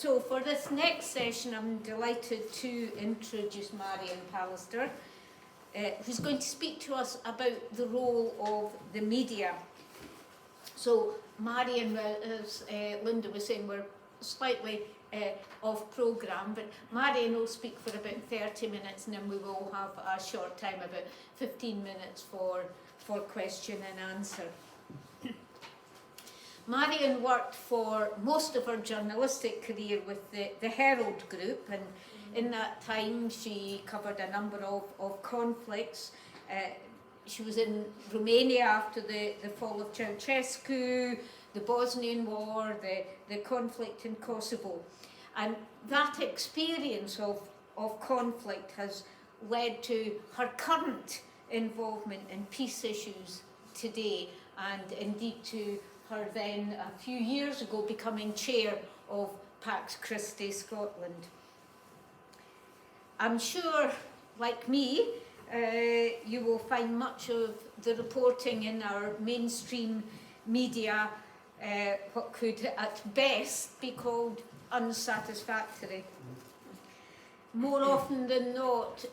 So for this next session, I'm delighted to introduce Marion Pallister, who's going to speak to us about the role of the media. So Marion, as Linda was saying, we're slightly off programme, but Marion will speak for about 30 minutes and then we will have a short time, about 15 minutes for question and answer. Marion worked for most of her journalistic career with the Herald Group, and in that time she covered a number of conflicts. She was in Romania after the fall of Ceausescu, the Bosnian War, the conflict in Kosovo. And that experience of conflict has led to her current involvement in peace issues today, and indeed to her then, a few years ago, becoming chair of Pax Christi Scotland. I'm sure, like me, you will find much of the reporting in our mainstream media what could at best be called unsatisfactory. More often than not,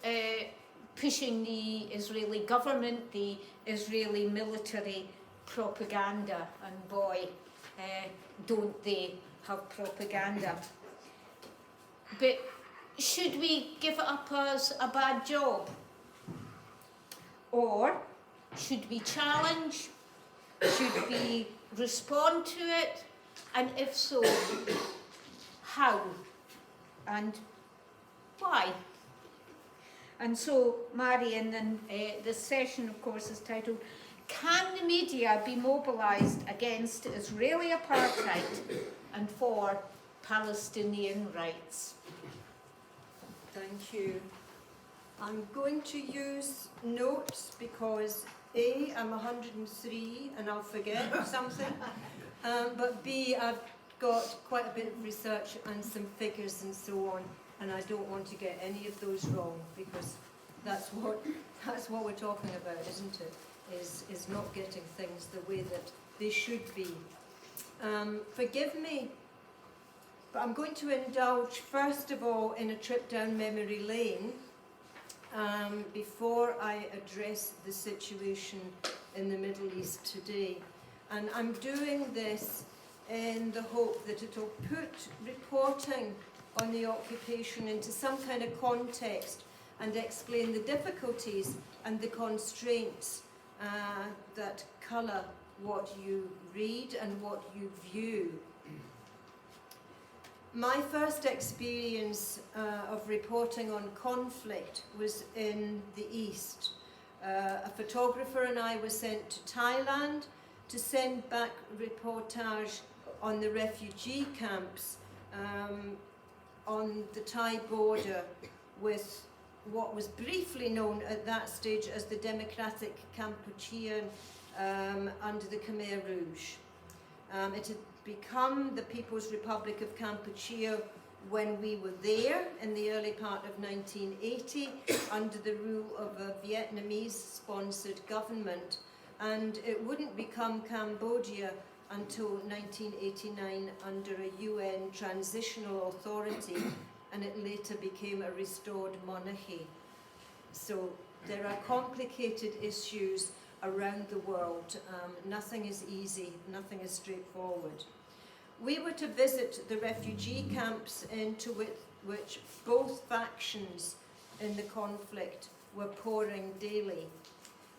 pushing the Israeli government, the Israeli military propaganda, and boy, don't they have propaganda. But should we give it up as a bad job? Or should we challenge? Should we respond to it? And if so, how? And why? And so, Marion, and this session, of course, is titled, "Can the media be mobilised against Israeli apartheid and for Palestinian rights?" Thank you. I'm going to use notes because A, I'm 103 and I'll forget something, but B, I've got quite a bit of research and some figures and so on, and I don't want to get any of those wrong, because that's what we're talking about, isn't it? Is not getting things the way that they should be. Forgive me, but I'm going to indulge first of all in a trip down memory lane before I address the situation in the Middle East today. And I'm doing this in the hope that it will put reporting on the occupation into some kind of context and explain the difficulties and the constraints that colour what you read and what you view. My first experience of reporting on conflict was in the East. A photographer and I were sent to Thailand to send back reportage on the refugee camps on the Thai border with what was briefly known at that stage as the Democratic Kampuchean under the Khmer Rouge. It had become the People's Republic of Kampuchea when we were there in the early part of 1980 under the rule of a Vietnamese-sponsored government, and it wouldn't become Cambodia until 1989 under a UN transitional authority, and it later became a restored monarchy. So there are complicated issues around the world. Nothing is easy, nothing is straightforward. We were to visit the refugee camps into which both factions in the conflict were pouring daily.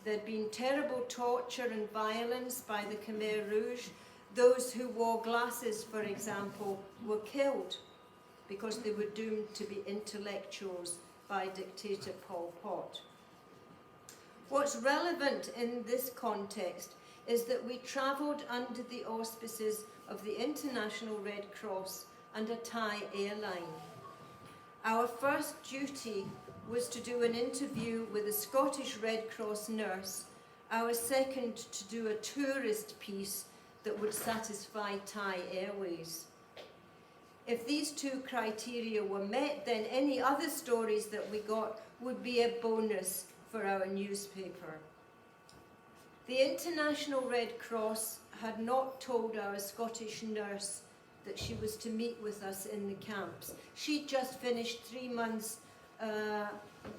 There'd been terrible torture and violence by the Khmer Rouge. Those who wore glasses, for example, were killed because they were doomed to be intellectuals by dictator Pol Pot. What's relevant in this context is that we travelled under the auspices of the International Red Cross and a Thai airline. Our first duty was to do an interview with a Scottish Red Cross nurse, our second to do a tourist piece that would satisfy Thai Airways. If these two criteria were met, then any other stories that we got would be a bonus for our newspaper. The International Red Cross had not told our Scottish nurse that she was to meet with us in the camps. She'd just finished 3 months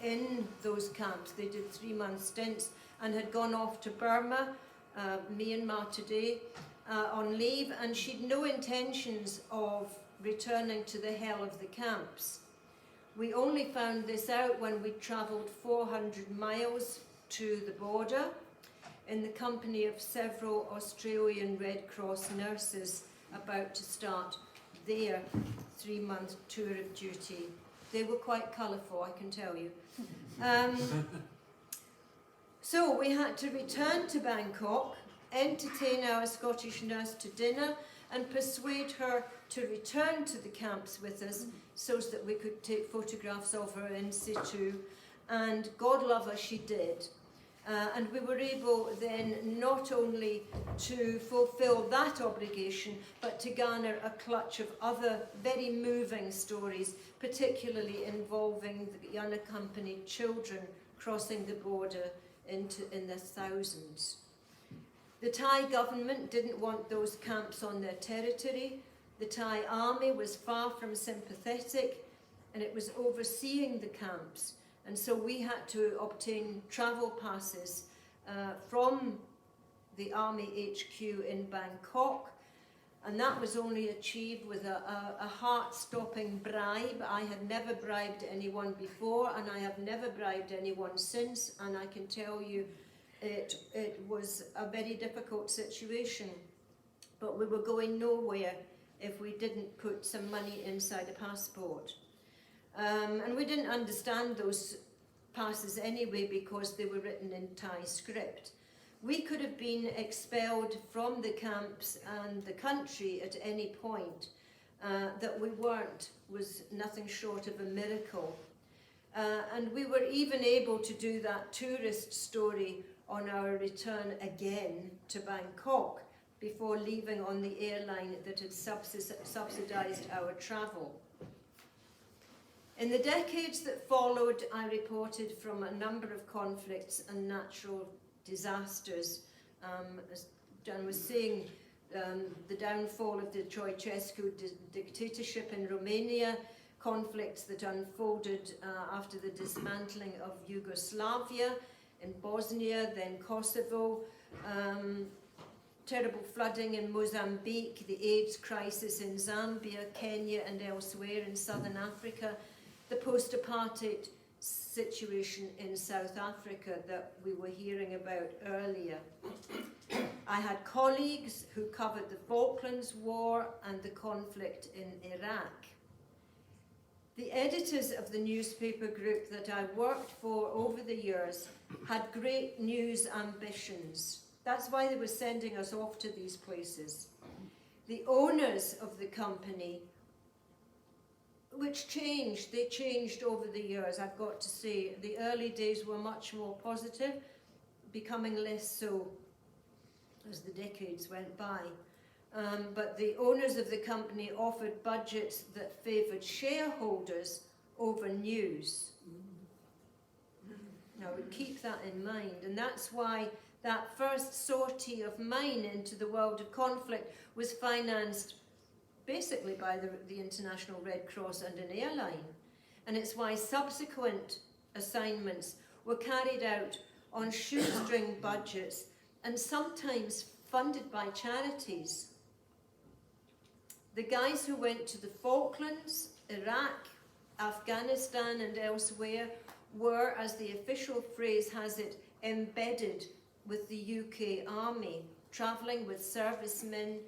in those camps. They did 3-month stints and had gone off to Burma, Myanmar today, on leave, and she'd no intentions of returning to the hell of the camps. We only found this out when we travelled 400 miles to the border in the company of several Australian Red Cross nurses about to start their 3-month tour of duty. They were quite colourful, I can tell you. So we had to return to Bangkok, entertain our Scottish nurse to dinner, and persuade her to return to the camps with us so that we could take photographs of her in situ. And God love her, she did. And we were able then not only to fulfil that obligation, but to garner a clutch of other very moving stories, particularly involving the unaccompanied children crossing the border in the thousands. The Thai government didn't want those camps on their territory. The Thai army was far from sympathetic, and it was overseeing the camps. And so we had to obtain travel passes from the Army HQ in Bangkok, and that was only achieved with a heart-stopping bribe. I had never bribed anyone before, and I have never bribed anyone since, and I can tell you it was a very difficult situation. But we were going nowhere if we didn't put some money inside a passport. And we didn't understand those passes anyway because they were written in Thai script. We could have been expelled from the camps and the country at any point. That we weren't was nothing short of a miracle. And we were even able to do that tourist story on our return again to Bangkok before leaving on the airline that had subsidised our travel. In the decades that followed, I reported from a number of conflicts and natural disasters. As John was saying, the downfall of the Ceausescu dictatorship in Romania, conflicts that unfolded after the dismantling of Yugoslavia in Bosnia, then Kosovo, terrible flooding in Mozambique, the AIDS crisis in Zambia, Kenya and elsewhere in southern Africa, the post-apartheid situation in South Africa that we were hearing about earlier. I had colleagues who covered the Falklands War and the conflict in Iraq. The editors of the newspaper group that I worked for over the years had great news ambitions. That's why they were sending us off to these places. The owners of the company, which changed, they changed over the years, I've got to say. The early days were much more positive, becoming less so as the decades went by. But the owners of the company offered budgets that favoured shareholders over news. Now, we keep that in mind, and that's why that first sortie of mine into the world of conflict was financed basically by the International Red Cross and an airline. And it's why subsequent assignments were carried out on shoestring budgets and sometimes funded by charities. The guys who went to the Falklands, Iraq, Afghanistan and elsewhere were, as the official phrase has it, embedded with the UK Army, travelling with servicemen,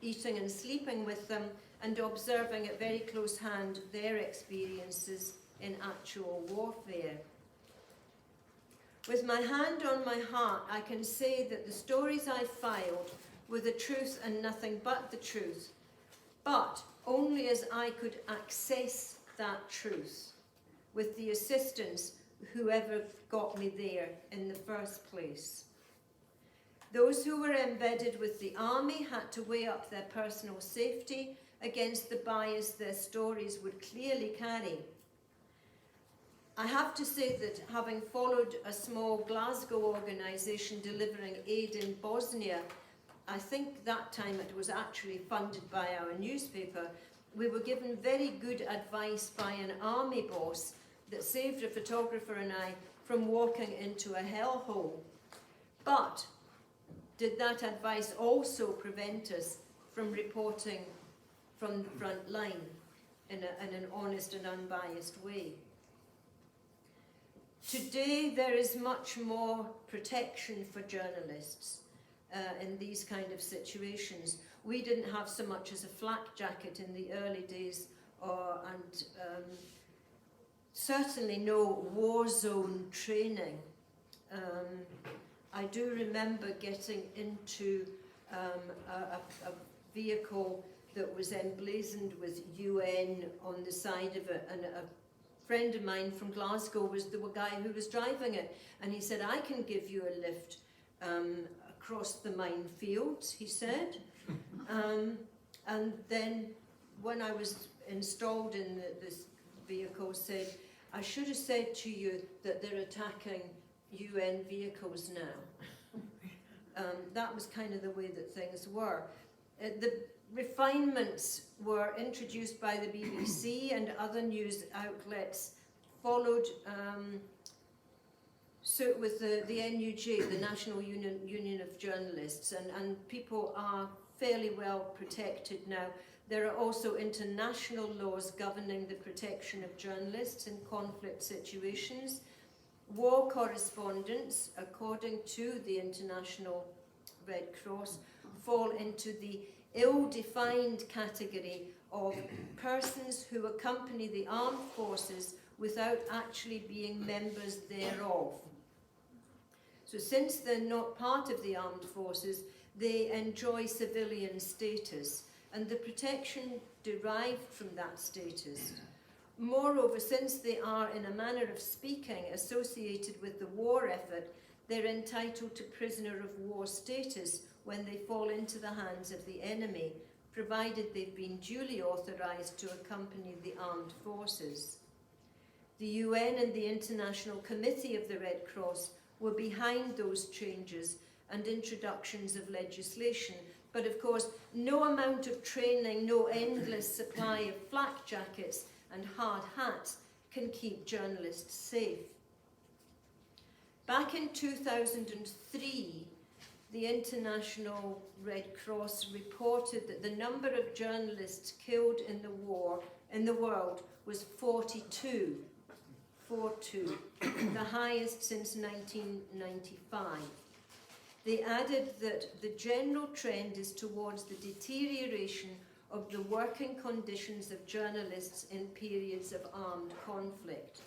eating and sleeping with them, and observing at very close hand their experiences in actual warfare. With my hand on my heart, I can say that the stories I filed were the truth and nothing but the truth, but only as I could access that truth with the assistance of whoever got me there in the first place. Those who were embedded with the army had to weigh up their personal safety against the bias their stories would clearly carry. I have to say that having followed a small Glasgow organisation delivering aid in Bosnia, I think that time it was actually funded by our newspaper, we were given very good advice by an army boss that saved a photographer and I from walking into a hellhole. But did that advice also prevent us from reporting from the front line in an honest and unbiased way? Today there is much more protection for journalists in these kind of situations. We didn't have so much as a flak jacket in the early days, and certainly no war zone training. I do remember getting into a vehicle that was emblazoned with UN on the side of it, and a friend of mine from Glasgow was the guy who was driving it, and he said, I can give you a lift across the minefields, he said. And then when I was installed in this vehicle, said, I should have said to you that they're attacking UN vehicles now. That was kind of the way that things were. The refinements were introduced by the BBC and other news outlets, followed suit with the NUJ, the National Union of Journalists, and people are fairly well protected now. There are also international laws governing the protection of journalists in conflict situations. War correspondents, according to the International Red Cross, fall into the ill-defined category of persons who accompany the armed forces without actually being members thereof. So since they're not part of the armed forces, they enjoy civilian status, and the protection derived from that status. Moreover, since they are, in a manner of speaking, associated with the war effort, they're entitled to prisoner of war status when they fall into the hands of the enemy, provided they've been duly authorised to accompany the armed forces. The UN and the International Committee of the Red Cross were behind those changes and introductions of legislation, but of course no amount of training, no endless supply of flak jackets and hard hats can keep journalists safe. Back in 2003, the International Red Cross reported that the number of journalists killed in the war in the world was 42, the highest since 1995. They added that the general trend is towards the deterioration of the working conditions of journalists in periods of armed conflict.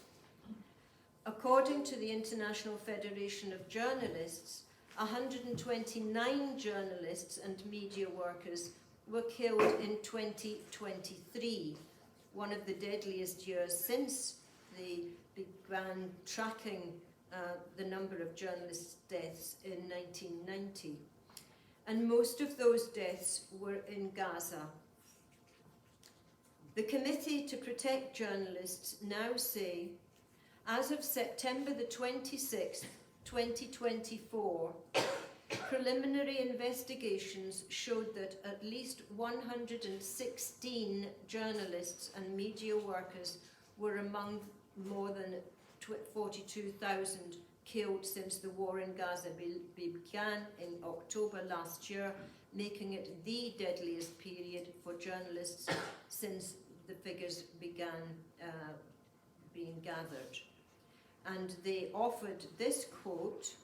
According to the International Federation of Journalists, 129 journalists and media workers were killed in 2023, one of the deadliest years since they began tracking the number of journalists' deaths in 1990. And most of those deaths were in Gaza. The Committee to Protect Journalists now say, as of September the 26th, 2024, preliminary investigations showed that at least 116 journalists and media workers were among more than 42,000 killed since the war in Gaza began in October last year, making it the deadliest period for journalists since the figures began being gathered. And they offered this quote,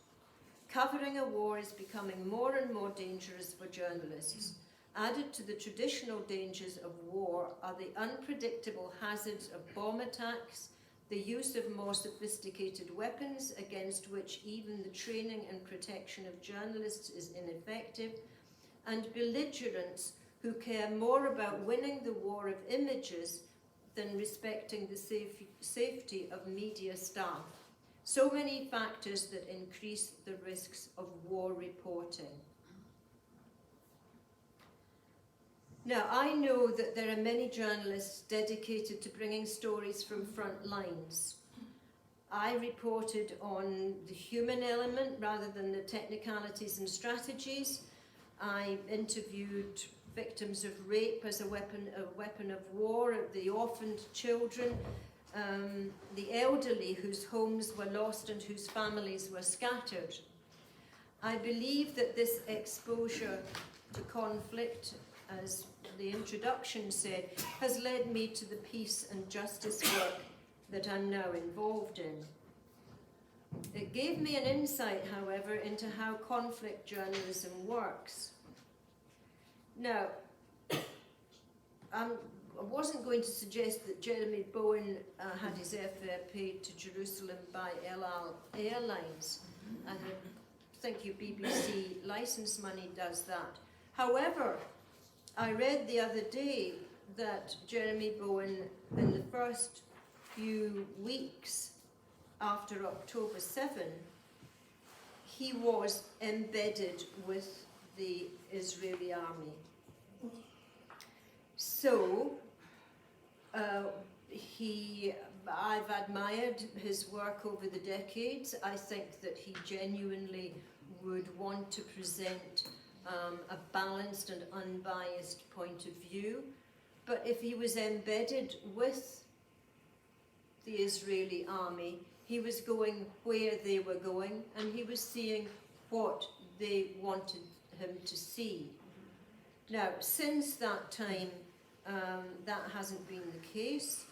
"Covering a war is becoming more and more dangerous for journalists. Added to the traditional dangers of war are the unpredictable hazards of bomb attacks, the use of more sophisticated weapons against which even the training and protection of journalists is ineffective, and belligerents who care more about winning the war of images than respecting the safety of media staff. So many factors that increase the risks of war reporting." Now, I know that there are many journalists dedicated to bringing stories from front lines. I reported on the human element rather than the technicalities and strategies. I interviewed victims of rape as a weapon of war, the orphaned children, the elderly whose homes were lost and whose families were scattered. I believe that this exposure to conflict, as the introduction said, has led me to the peace and justice work that I'm now involved in. It gave me an insight, however, into how conflict journalism works. Now, I wasn't going to suggest that Jeremy Bowen had his airfare paid to Jerusalem by El Al Airlines. I think your BBC licence money does that. However, I read the other day that Jeremy Bowen, in the first few weeks after October 7, he was embedded with the Israeli army. So, I've admired his work over the decades. I think that he genuinely would want to present a balanced and unbiased point of view. But if he was embedded with the Israeli army, he was going where they were going, and he was seeing what they wanted him to see. Now, since that time, that hasn't been the case.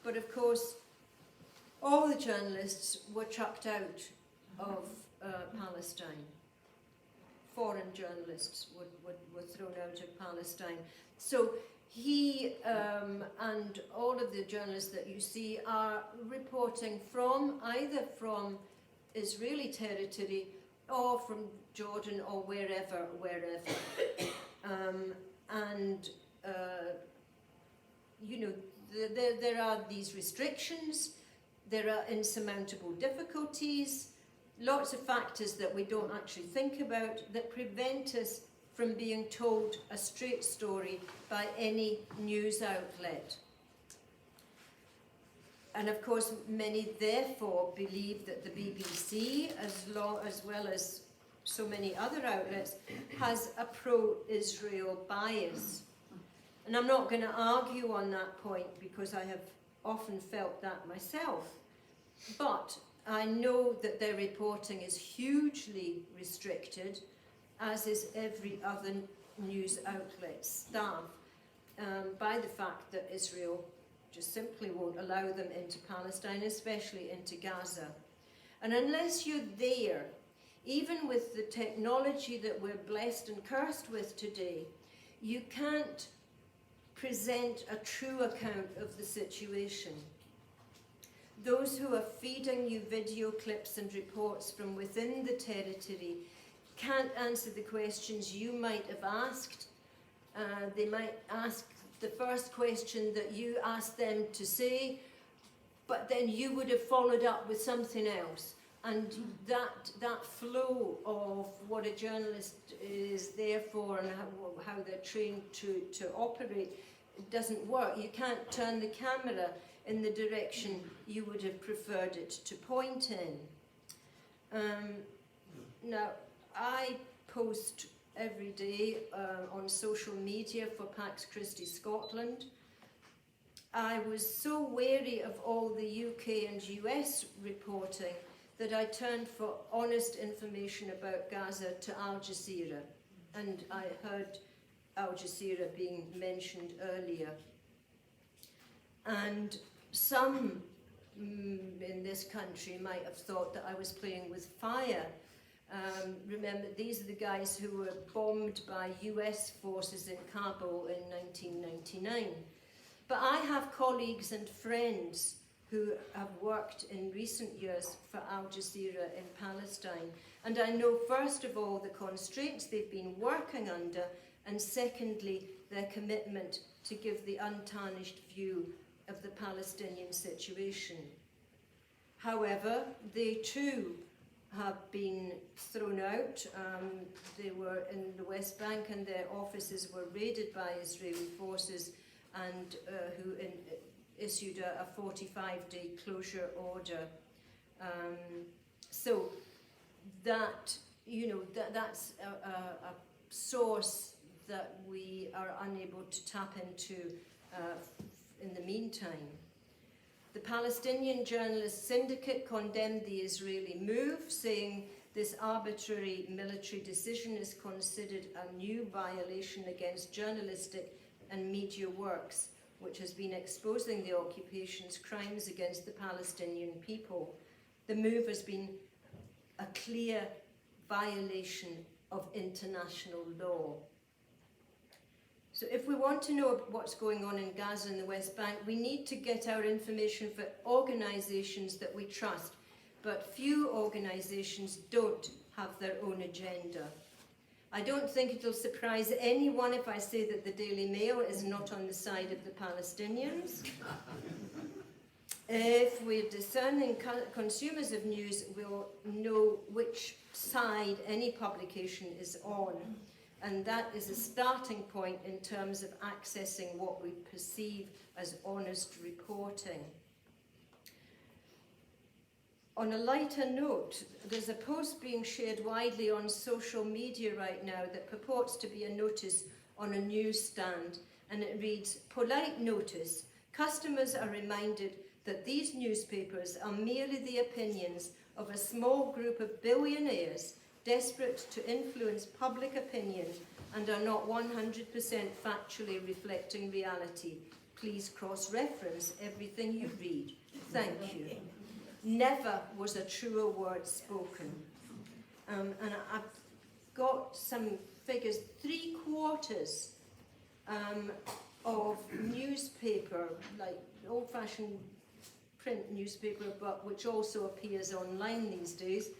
But of course, all the journalists were chucked out of Palestine. Foreign journalists were thrown out of Palestine. So he and all of the journalists that you see are reporting either from Israeli territory or from Jordan or wherever. There are these restrictions, there are insurmountable difficulties, lots of factors that we don't actually think about that prevent us from being told a straight story by any news outlet. And of course, many therefore believe that the BBC, as well as so many other outlets, has a pro-Israel bias. And I'm not going to argue on that point because I have often felt that myself. But I know that their reporting is hugely restricted, as is every other news outlet's staff, by the fact that Israel just simply won't allow them into Palestine, especially into Gaza. And unless you're there, even with the technology that we're blessed and cursed with today, you can't present a true account of the situation. Those who are feeding you video clips and reports from within the territory can't answer the questions you might have asked. They might ask the first question that you asked them to say, but then you would have followed up with something else. And that flow of what a journalist is there for and how they're trained to operate doesn't work. You can't turn the camera in the direction you would have preferred it to point in. Now, I post every day on social media for Pax Christi Scotland. I was so wary of all the UK and US reporting that I turned for honest information about Gaza to Al Jazeera, and I heard Al Jazeera being mentioned earlier. And some in this country might have thought that I was playing with fire. Remember, these are the guys who were bombed by US forces in Kabul in 1999. But I have colleagues and friends who have worked in recent years for Al Jazeera in Palestine. And I know, first of all, the constraints they've been working under, and secondly, their commitment to give the untarnished view of the Palestinian situation. However, they too have been thrown out. They were in the West Bank and their offices were raided by Israeli forces and who issued a 45-day closure order. So that you know, that's a source that we are unable to tap into in the meantime. The Palestinian Journalists Syndicate condemned the Israeli move, saying this arbitrary military decision is considered a new violation against journalistic and media works, which has been exposing the occupation's crimes against the Palestinian people. The move has been a clear violation of international law. So if we want to know what's going on in Gaza and the West Bank, we need to get our information from organisations that we trust. But few organisations don't have their own agenda. I don't think it'll surprise anyone if I say that the Daily Mail is not on the side of the Palestinians. If we're discerning consumers of news, we'll know which side any publication is on. And that is a starting point in terms of accessing what we perceive as honest reporting. On a lighter note, there's a post being shared widely on social media right now that purports to be a notice on a newsstand, and it reads, "Polite notice. Customers are reminded that these newspapers are merely the opinions of a small group of billionaires desperate to influence public opinion and are not 100% factually reflecting reality. Please cross-reference everything you read. Thank you." Never was a truer word spoken. And I've got some figures. 3/4 of newspaper, like old-fashioned print newspaper, but which also appears online these days,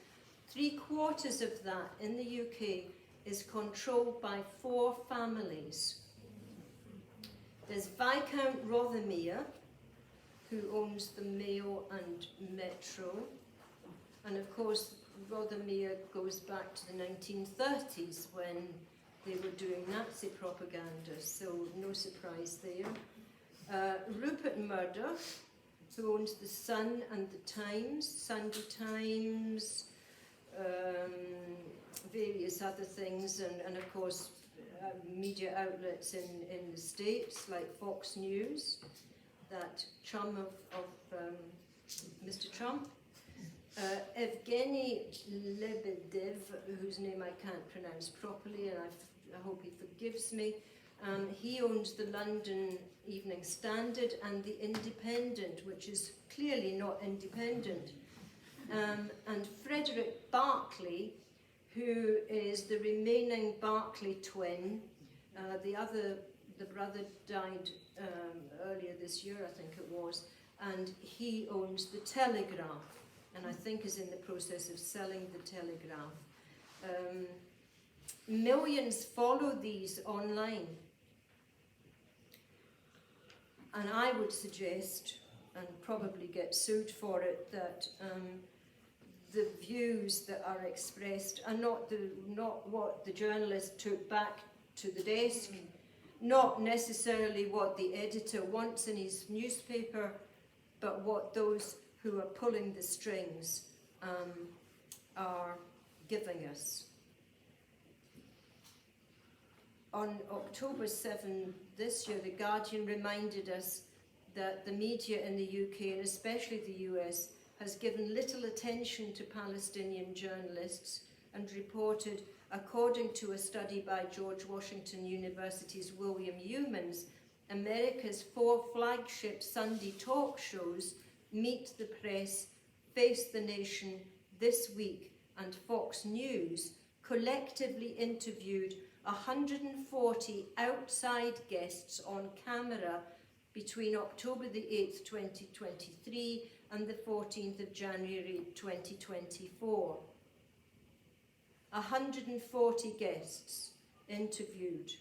3/4 of that in the UK is controlled by 4 families. There's Viscount Rothermere, who owns the Mail and Metro, and of course Rothermere goes back to the 1930s when they were doing Nazi propaganda, so no surprise there. Rupert Murdoch, who owns the Sun and the Times, Sunday Times, various other things, and of course media outlets in the States like Fox News, that chum of Mr. Trump. Evgeny Lebedev, whose name I can't pronounce properly, and I hope he forgives me. He owns the London Evening Standard and the Independent, which is clearly not independent. And Frederick Barclay, who is the remaining Barclay twin. The brother died earlier this year, I think it was, and he owns the Telegraph, and I think is in the process of selling the Telegraph. Millions follow these online, and I would suggest, and probably get sued for it, that the views that are expressed are not what the journalist took back to the desk, not necessarily what the editor wants in his newspaper, but what those who are pulling the strings are giving us. On October 7 this year, The Guardian reminded us that the media in the UK, and especially the US, has given little attention to Palestinian journalists and reported, according to a study by George Washington University's William Humans, America's 4 flagship Sunday talk shows, Meet the Press, Face the Nation, This Week, and Fox News, collectively interviewed 140 outside guests on camera between October the 8th, 2023 and the 14th of January 2024. 140 guests interviewed.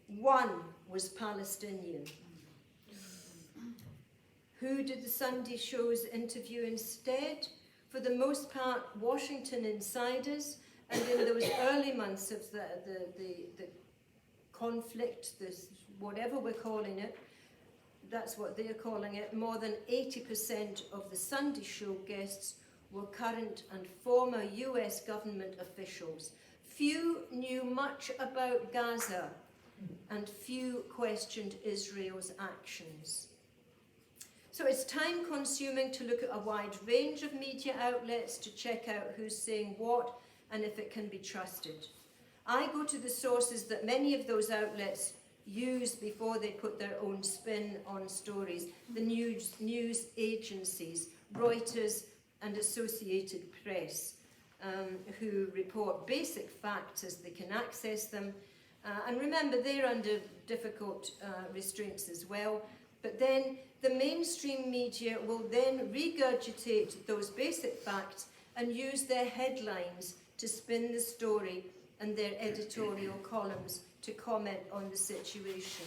1 was Palestinian. Who did the Sunday shows interview instead? For the most part, Washington insiders, and in those early months of the conflict, this whatever we're calling it, that's what they're calling it, more than 80% of the Sunday show guests were current and former US government officials. Few knew much about Gaza, and few questioned Israel's actions. So it's time-consuming to look at a wide range of media outlets to check out who's saying what and if it can be trusted. I go to the sources that many of those outlets use before they put their own spin on stories. The news agencies, Reuters and Associated Press, who report basic facts as they can access them. And remember, they're under difficult restraints as well. But then the mainstream media will then regurgitate those basic facts and use their headlines to spin the story and their editorial columns to comment on the situation.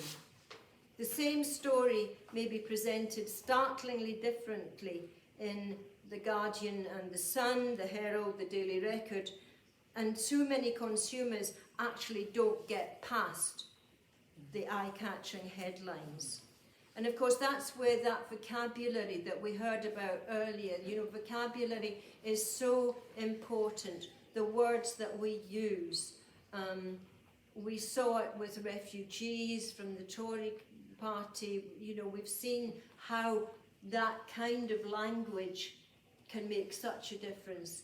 The same story may be presented startlingly differently in The Guardian and The Sun, The Herald, The Daily Record, and too many consumers actually don't get past the eye-catching headlines. And of course, that's where that vocabulary that we heard about earlier, vocabulary is so important. The words that we use. We saw it with refugees from the Tory party. We've seen how that kind of language can make such a difference.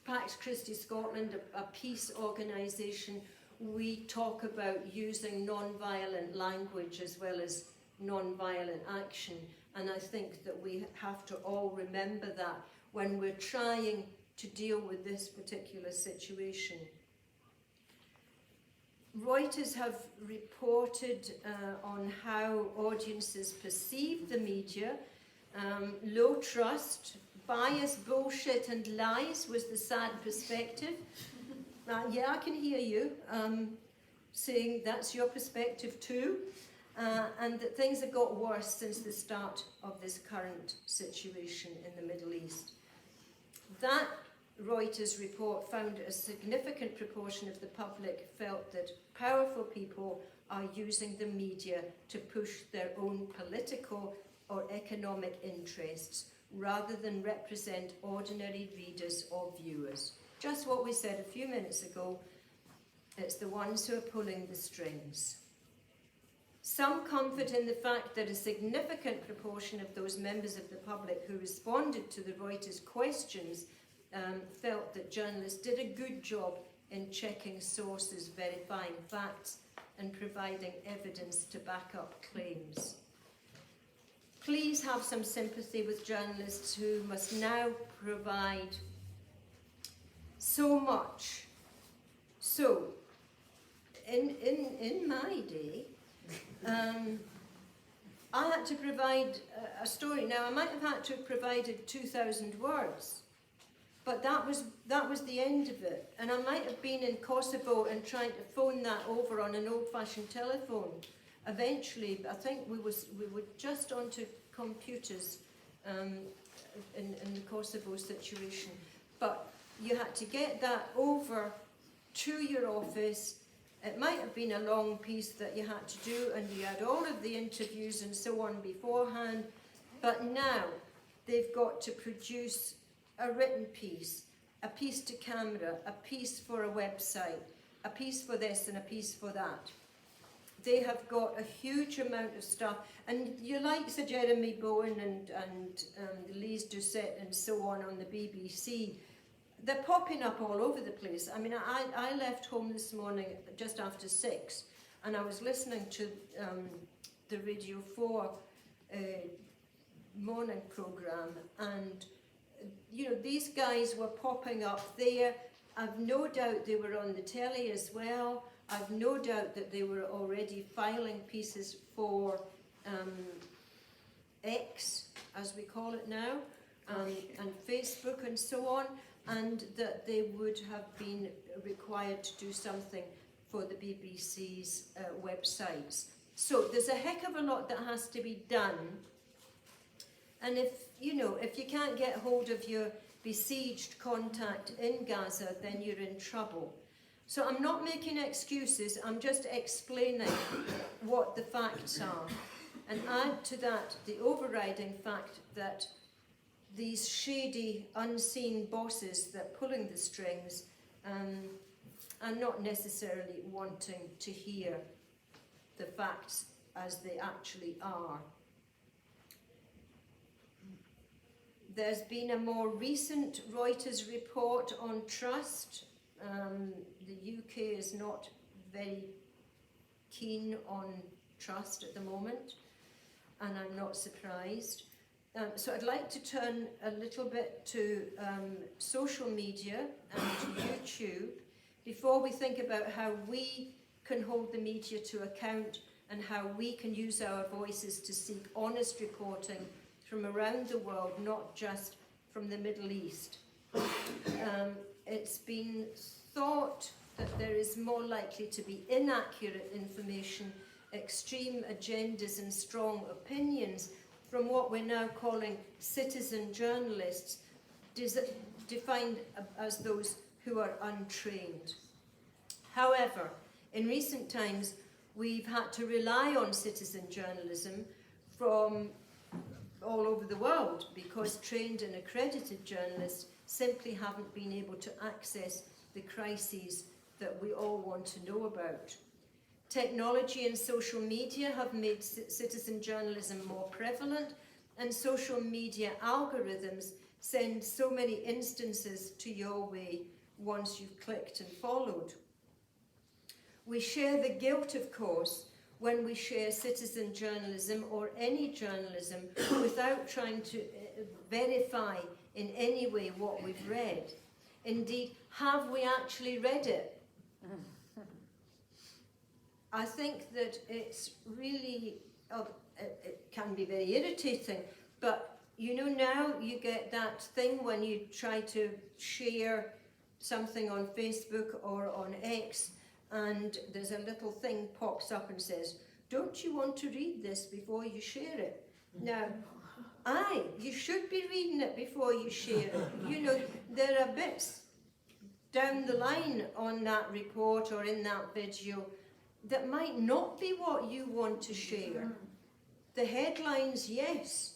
Pax Christi Scotland, a peace organisation, we talk about using non-violent language as well as non-violent action, and I think that we have to all remember that when we're trying to deal with this particular situation. Reuters have reported on how audiences perceive the media. Low trust, bias, bullshit and lies was the sad perspective. Yeah, I can hear you saying that's your perspective too. And that things have got worse since the start of this current situation in the Middle East. That Reuters report found a significant proportion of the public felt that powerful people are using the media to push their own political or economic interests rather than represent ordinary readers or viewers. Just what we said a few minutes ago, it's the ones who are pulling the strings. Some comfort in the fact that a significant proportion of those members of the public who responded to the Reuters questions felt that journalists did a good job in checking sources, verifying facts, and providing evidence to back up claims. Please have some sympathy with journalists who must now provide so much. So, in my day, I had to provide a story. Now, I might have had to have provided 2,000 words, but that was the end of it. And I might have been in Kosovo and trying to phone that over on an old-fashioned telephone. Eventually, I think we were just onto computers in the Kosovo situation. But you had to get that over to your office. It might have been a long piece that you had to do, and you had all of the interviews and so on beforehand. But now they've got to produce a written piece, a piece to camera, a piece for a website, a piece for this and a piece for that. They have got a huge amount of stuff. And you like Sir Jeremy Bowen and Lise Doucette and so on the BBC. They're popping up all over the place. I mean, I left home this morning just after 6, and I was listening to the Radio 4 morning programme, and these guys were popping up there. I've no doubt they were on the telly as well. I've no doubt that they were already filing pieces for X, as we call it now, and Facebook and so on, and that they would have been required to do something for the BBC's websites. So there's a heck of a lot that has to be done. And if you can't get hold of your besieged contact in Gaza, then you're in trouble. So I'm not making excuses, I'm just explaining what the facts are. And add to that the overriding fact that these shady, unseen bosses that are pulling the strings are not necessarily wanting to hear the facts as they actually are. There's been a more recent Reuters report on trust. The UK is not very keen on trust at the moment, and I'm not surprised. So I'd like to turn a little bit to social media and YouTube before we think about how we can hold the media to account and how we can use our voices to seek honest reporting from around the world, not just from the Middle East. It's been thought that there is more likely to be inaccurate information, extreme agendas and strong opinions from what we're now calling citizen journalists, defined as those who are untrained. However, in recent times, we've had to rely on citizen journalism from all over the world because trained and accredited journalists simply haven't been able to access the crises that we all want to know about. Technology and social media have made citizen journalism more prevalent, and social media algorithms send so many instances to your way once you've clicked and followed. We share the guilt, of course, when we share citizen journalism or any journalism without trying to verify in any way what we've read. Indeed, have we actually read it? I think that it's really, it can be very irritating, but you know now you get that thing when you try to share something on Facebook or on X, and there's a little thing pops up and says, don't you want to read this before you share it? Now, you should be reading it before you share it. You know, there are bits down the line on that report or in that video that might not be what you want to share. The headlines, yes,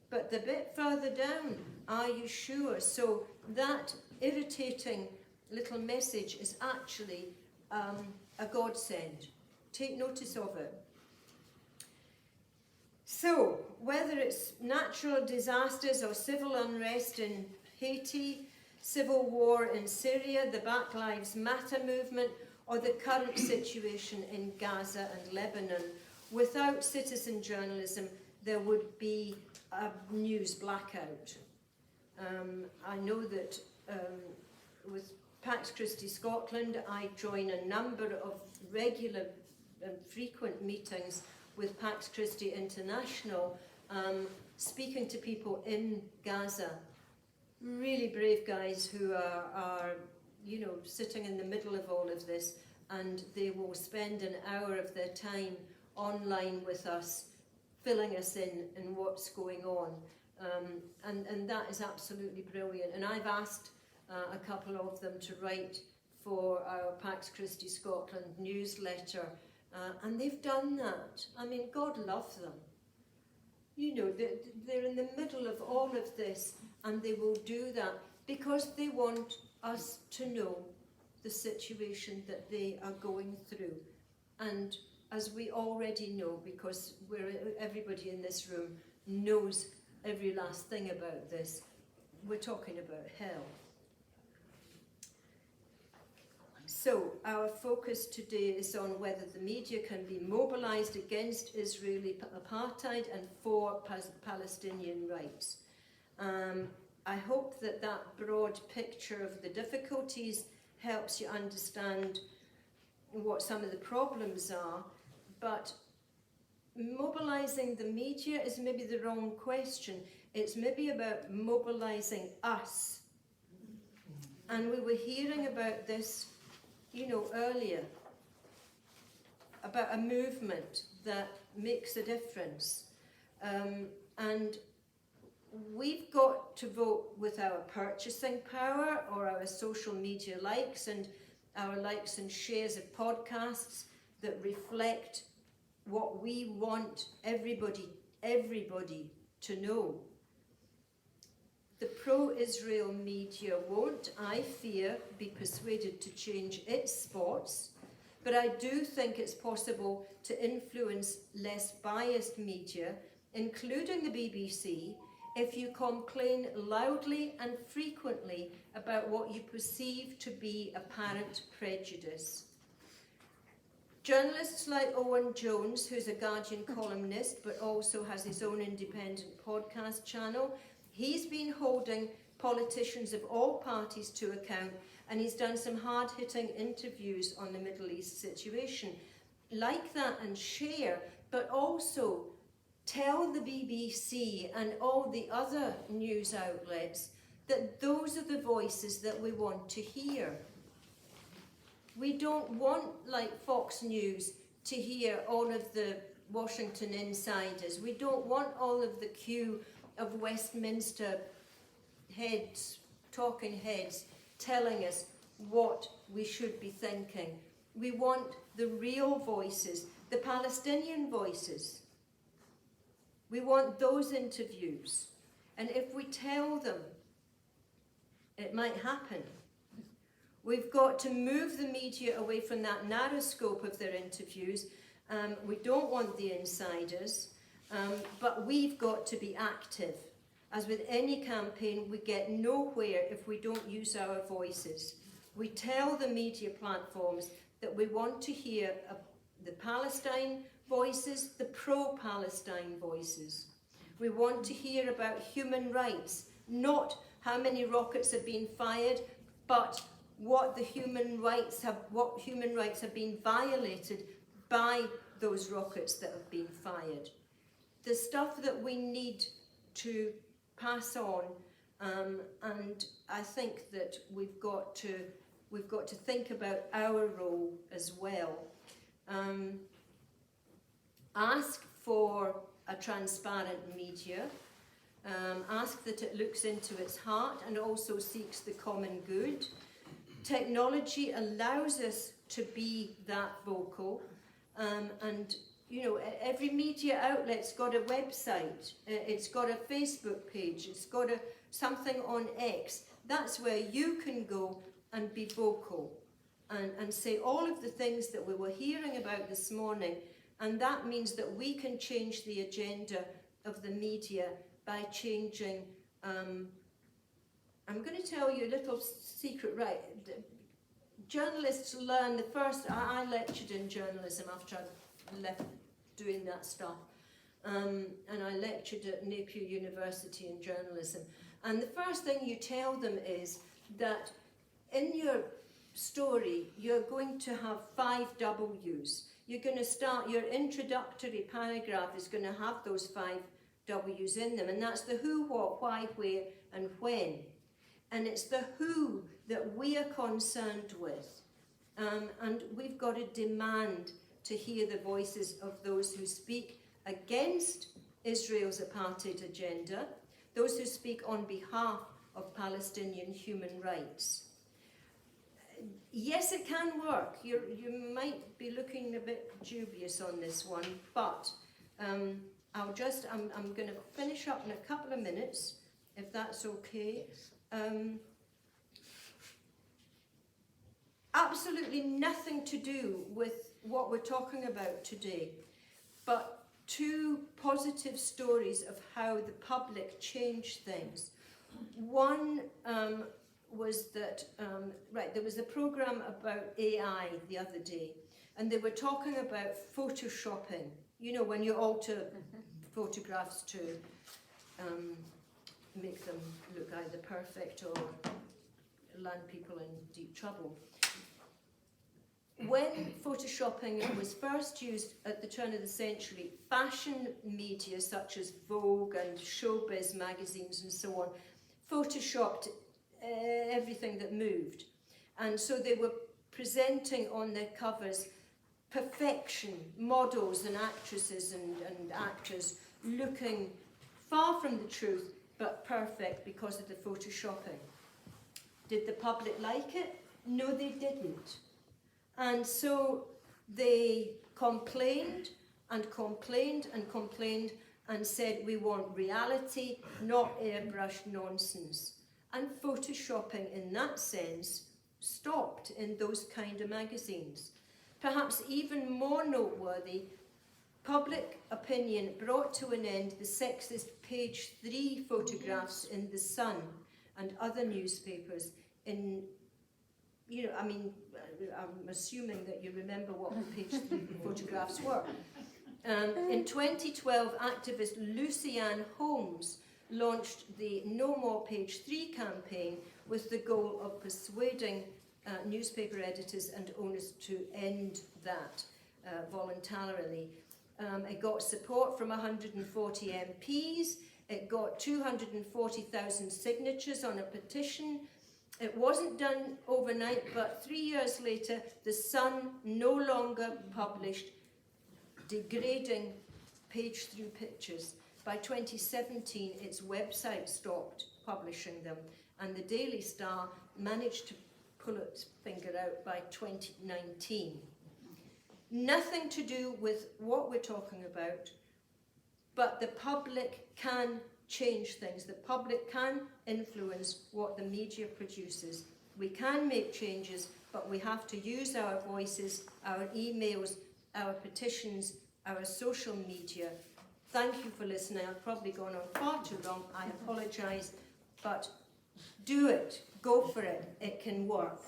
but the bit further down, are you sure? So that irritating little message is actually a godsend. Take notice of it. So, whether it's natural disasters or civil unrest in Haiti, civil war in Syria, the Black Lives Matter movement, or the current situation in Gaza and Lebanon, without citizen journalism, there would be a news blackout. I know that with Pax Christi Scotland, I join a number of regular and frequent meetings with Pax Christi International, speaking to people in Gaza. Really brave guys who are you know, sitting in the middle of all of this, and they will spend an hour of their time online with us, filling us in what's going on. And that is absolutely brilliant. And I've asked a couple of them to write for our Pax Christi Scotland newsletter, and they've done that. I mean, God love them. You know, they're in the middle of all of this, and they will do that because they want us to know the situation that they are going through. And as we already know, because everybody in this room knows every last thing about this, we're talking about hell. So our focus today is on whether the media can be mobilized against Israeli apartheid and for Palestinian rights. I hope that that broad picture of the difficulties helps you understand what some of the problems are, but mobilizing the media is maybe the wrong question. It's maybe about mobilizing us. And we were hearing about this, you know, earlier, about a movement that makes a difference. And we've got to vote with our purchasing power or our social media likes and our likes and shares of podcasts that reflect what we want everybody to know. The pro-Israel media won't, I fear, be persuaded to change its spots, but I do think it's possible to influence less biased media, including the BBC, if you complain loudly and frequently about what you perceive to be apparent prejudice. Journalists like Owen Jones, who's a Guardian columnist but also has his own independent podcast channel, he's been holding politicians of all parties to account, and he's done some hard-hitting interviews on the Middle East situation. Like that and share, but also tell the BBC and all the other news outlets that those are the voices that we want to hear. We don't want, like Fox News, to hear all of the Washington insiders. We don't want all of the queue of Westminster heads, talking heads, telling us what we should be thinking. We want the real voices, the Palestinian voices. We want those interviews. And if we tell them, it might happen. We've got to move the media away from that narrow scope of their interviews. We don't want the insiders, but we've got to be active. As with any campaign, we get nowhere if we don't use our voices. We tell the media platforms that we want to hear the Palestine voices, the pro-Palestine voices. We want to hear about human rights, not how many rockets have been fired, but what human rights have been violated by those rockets that have been fired. The stuff that we need to pass on, and I think that we've got to think about our role as well. Ask for a transparent media. Ask that it looks into its heart and also seeks the common good. Technology allows us to be that vocal, and you know, every media outlet's got a website, it's got a Facebook page, it's got something on X. That's where you can go and be vocal and say all of the things that we were hearing about this morning, and that means that we can change the agenda of the media by changing. I'm going to tell you a little secret, right? Journalists learn I lectured in journalism after I left doing that stuff. And I lectured at Napier University in journalism. And the first thing you tell them is that in your story, you're going to have 5 W's. You're going to start, your introductory paragraph is going to have those 5 W's in them. And that's the who, what, why, where, and when. And it's the who that we are concerned with. And we've got to demand to hear the voices of those who speak against Israel's apartheid agenda, those who speak on behalf of Palestinian human rights. Yes, it can work. You might be looking a bit dubious on this one, but I'm going to finish up in a couple of minutes, if that's okay. Absolutely nothing to do with what we're talking about today, but 2 positive stories of how the public changed things. One was that, there was a program about AI the other day, and they were talking about photoshopping. You know, when you alter photographs to make them look either perfect or land people in deep trouble. When photoshopping was first used at the turn of the century, fashion media such as Vogue and Showbiz magazines and so on photoshopped everything that moved. And so they were presenting on their covers perfection, models and actresses and actors looking far from the truth, but perfect because of the photoshopping. Did the public like it? No, they didn't. And so they complained and complained and complained, and said we want reality, not airbrushed nonsense. And photoshopping in that sense stopped in those kind of magazines. Perhaps even more noteworthy, public opinion brought to an end the sexist page 3 photographs in The Sun and other newspapers in, I'm assuming that you remember what the page 3 photographs were. In 2012, activist Lucy-Anne Holmes launched the No More Page 3 campaign with the goal of persuading newspaper editors and owners to end that voluntarily. It got support from 140 MPs, it got 240,000 signatures on a petition. It wasn't done overnight, but 3 years later, The Sun no longer published degrading page-through pictures. By 2017, its website stopped publishing them, and the Daily Star managed to pull its finger out by 2019. Nothing to do with what we're talking about, but the public can change things. The public can influence what the media produces. We can make changes, but we have to use our voices, our emails, our petitions, our social media. Thank you for listening. I've probably gone on far too long. I apologise, but do it. Go for it. It can work.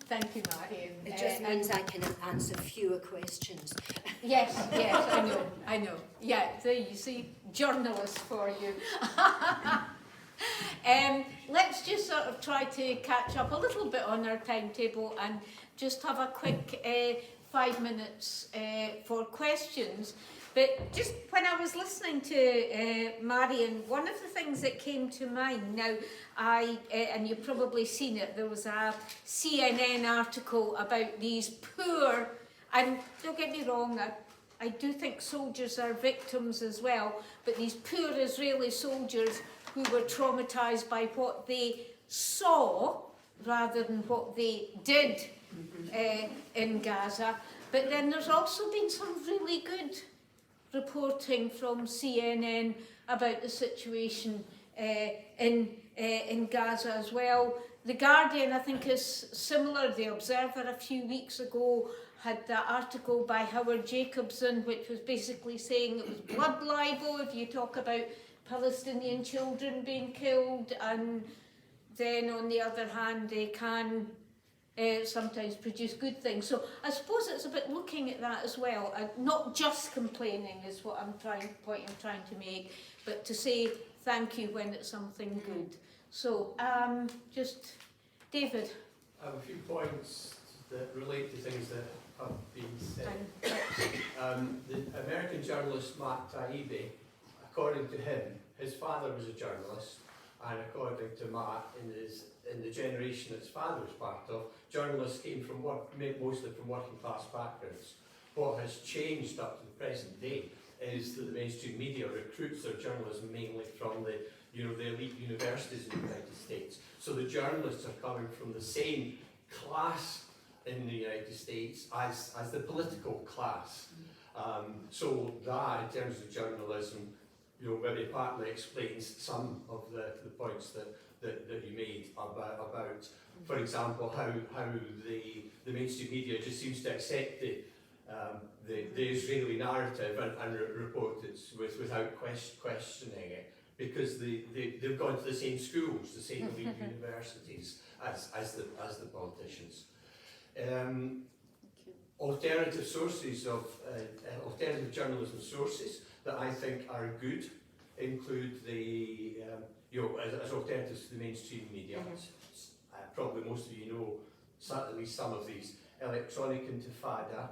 Thank you, Marion. It just means I can answer fewer questions. Yes, I know. Yeah, there you see, journalists for you. Let's just sort of try to catch up a little bit on our timetable and just have a quick 5 minutes for questions. But just when I was listening to Marion, one of the things that came to mind, now and you've probably seen it, there was a CNN article about these poor, and don't get me wrong, I do think soldiers are victims as well, but these poor Israeli soldiers who were traumatised by what they saw rather than what they did in Gaza. But then there's also been some really good reporting from CNN about the situation in Gaza as well. The Guardian, I think, is similar. The Observer a few weeks ago had that article by Howard Jacobson, which was basically saying it was blood libel if you talk about Palestinian children being killed, and then on the other hand they can sometimes produce good things. So I suppose it's a bit looking at that as well, and not just complaining is what I'm trying to make, but to say thank you when it's something good. So just David. I have a few points that relate to things that have been said. The American journalist Matt Taibbi, according to him, his father was a journalist, and according to Matt, in the generation that his father was part of, journalists came from mostly from working class backgrounds. What has changed up to the present day is that the mainstream media recruits their journalism mainly from the elite universities in the United States. So the journalists are coming from the same class in the United States as the political class. So that, in terms of journalism, maybe partly explains some of the points that you made about, for example, how the mainstream media just seems to accept the Israeli narrative and report it without questioning it, because they've gone to the same schools, the same elite universities as the politicians. Alternative sources of alternative journalism sources that I think are good include the as alternatives to the mainstream media. Probably most of you know at least some of these: Electronic Intifada,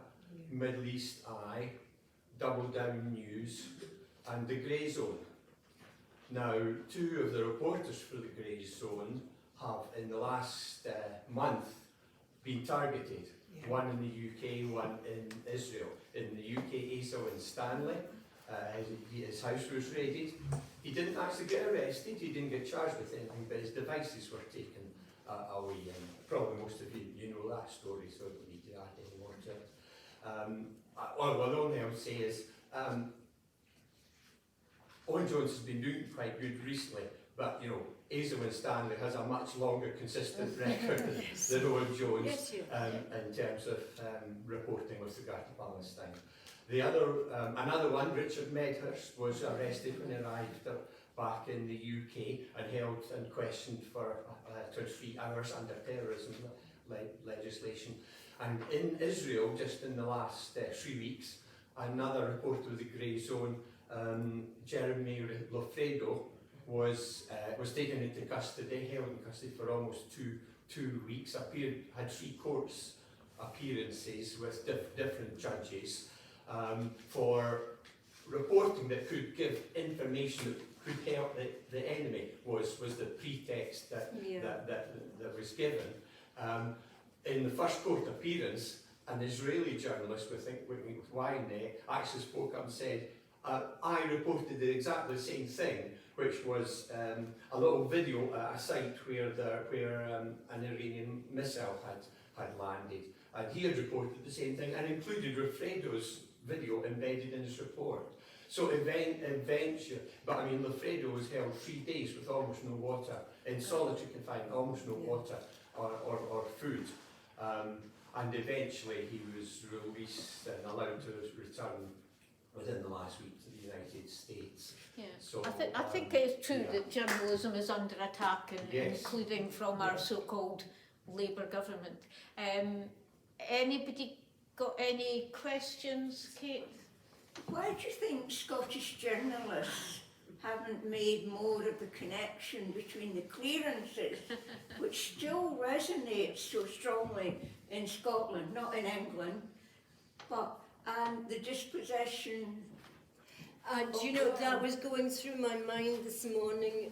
Middle East Eye, Double Down News, and The Grey Zone. Now, two of the reporters for The Grey Zone have, in the last month, been targeted. One in the UK, one in Israel. In the UK, Asa Winstanley, his house was raided. He didn't actually get arrested, he didn't get charged with anything, but his devices were taken away. And probably most of you know that story, so I don't need to add any more to it. Well, the only thing I would say is Owen Jones has been doing quite good recently, but you know, Asa Winstanley has a much longer consistent record than Owen Jones in terms of reporting with regard to Palestine. The other, another one, Richard Medhurst, was arrested when he arrived back in the UK and held and questioned for 23 hours under terrorism legislation. And in Israel, just in the last 3 weeks, another reporter of the Grey Zone, Jeremy Lofredo, was taken into custody, held in custody for almost two weeks, had 3 courts appearances with different judges for reporting that could give information that could help the enemy, was the pretext that was given. In the first court appearance, an Israeli journalist, I think with Wine, actually spoke up and said, I reported exactly the same thing, which was a little video at a site where an Iranian missile had landed. And he had reported the same thing and included Lofredo's video embedded in his report. So eventually, but I mean, Lofredo was held 3 days with almost no water, in solitary confinement, almost no water or food. And eventually he was released and allowed to return within the last week to the United States. Yeah. So, I think it's true that journalism is under attack, including from our so-called Labour government. Anybody got any questions, Kate? Why do you think Scottish journalists haven't made more of the connection between the clearances, which still resonates so strongly in Scotland, not in England, and the dispossession? And you know, that was going through my mind this morning,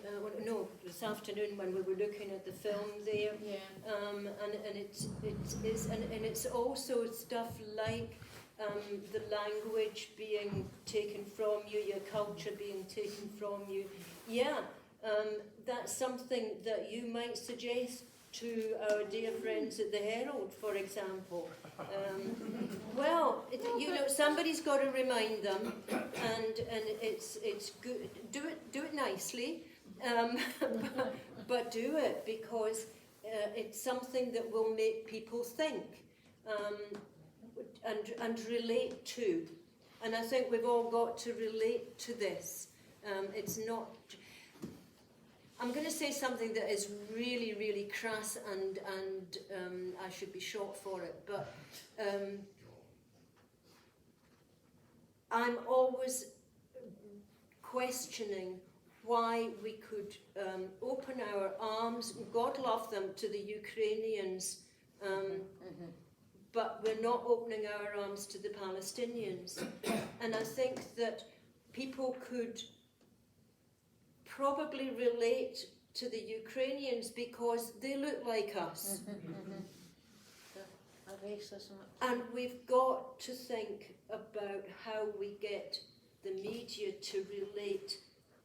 this afternoon when we were looking at the film there. Yeah. And it's also stuff like the language being taken from you, your culture being taken from you. Yeah, that's something that you might suggest to our dear friends at the Herald, for example. Somebody's got to remind them, and it's good. Do it nicely, but do it because it's something that will make people think and relate to. And I think we've all got to relate to this. It's not. I'm going to say something that is really, really crass, and I should be shot for it, but I'm always questioning why we could open our arms, God love them, to the Ukrainians, but we're not opening our arms to the Palestinians. And I think that people could probably relate to the Ukrainians because they look like us. Racism. And we've got to think about how we get the media to relate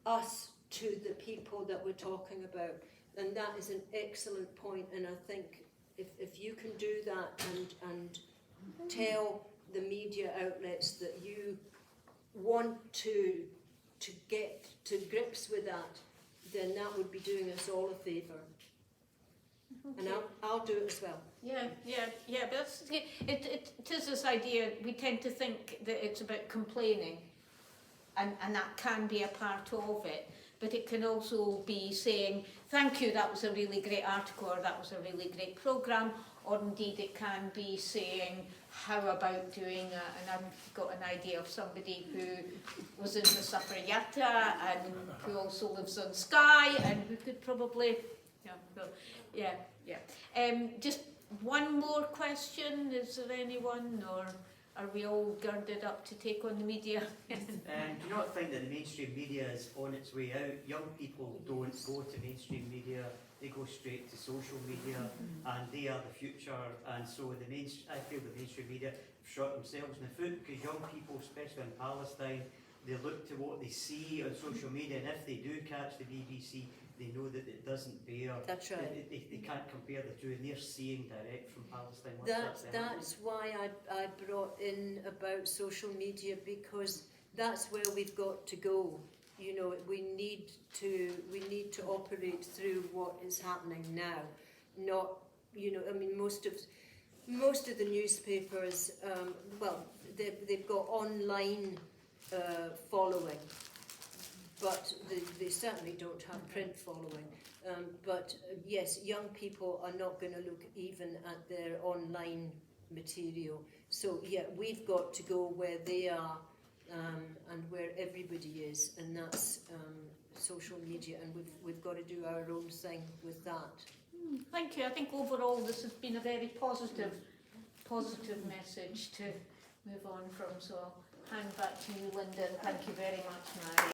us to the people that we're talking about. And that is an excellent point, and I think if you can do that and tell the media outlets that you want to get to grips with that, then that would be doing us all a favour. Okay. And I'll do it as well. Yeah, but it is this idea, we tend to think that it's about complaining, and that can be a part of it, but it can also be saying, thank you, that was a really great article, or that was a really great programme, or indeed it can be saying, how about doing, and I've got an idea of somebody who was in the Suffragetta and who also lives on Skye and who could probably, just one more question, is there anyone, or are we all girded up to take on the media? Do you not think that the mainstream media is on its way out? Young people don't go to mainstream media, they go straight to social media, and they are the future, and so I feel the mainstream media have shot themselves in the foot, because young people, especially in Palestine, they look to what they see on social media, and if they do catch the BBC they know that it doesn't bear. That's right. They can't compare the two, and they're seeing direct from Palestine. What's actually happening. That's why I brought in about social media, because that's where we've got to go. You know, we need to operate through what is happening now, not, you know, I mean, most of the newspapers, well, they've got online following, but they certainly don't have print following. But yes, young people are not going to look even at their online material. So yeah, we've got to go where they are, and where everybody is, and that's social media, and we've got to do our own thing with that. Thank you. I think overall this has been a very positive message to move on from. So I'll hand back to you, Linda, and thank you very much, Mary.